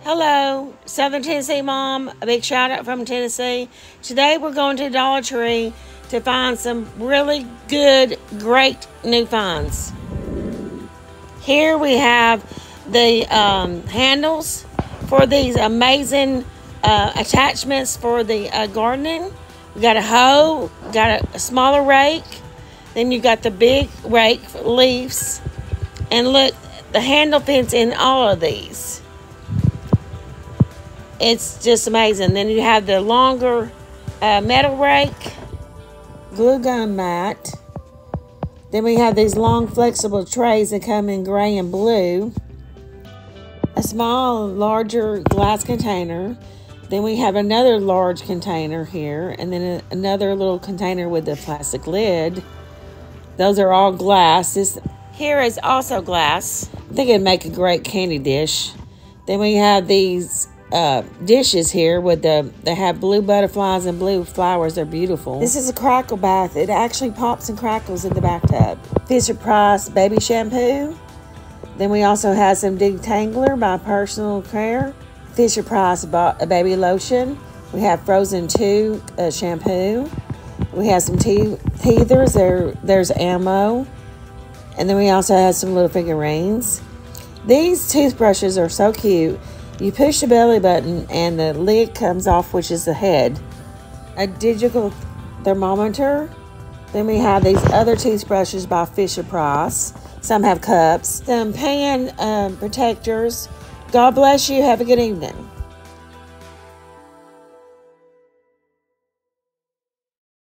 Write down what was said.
Hello, Southern Tennessee Mom. A big shout out from Tennessee. Today we're going to Dollar Tree to find some really good, great new finds. Here we have the handles for these amazing attachments for the gardening. We got a hoe, got a smaller rake, then you got the big rake for leaves, and look, the handle fits in all of these. It's just amazing. Then you have the longer metal rake, glue gun mat. Then we have these long flexible trays that come in gray and blue. A small, larger glass container. Then we have another large container here, and then another little container with a plastic lid. Those are all glass. This here is also glass. I think it'd make a great candy dish. Then we have these dishes here with they have blue butterflies and blue flowers. They're beautiful. This is a crackle bath. It actually pops and crackles in the bathtub. Fisher-Price baby shampoo. Then we also have some Detangler by Personal Care. Fisher-Price baby lotion. We have Frozen 2 shampoo. We have some teethers. There's ammo. And then we also have some little figurines. These toothbrushes are so cute. You push the belly button and the lid comes off, which is the head. A digital thermometer. Then we have these other toothbrushes by Fisher-Price. Some have cups. Some pan protectors. God bless you. Have a good evening.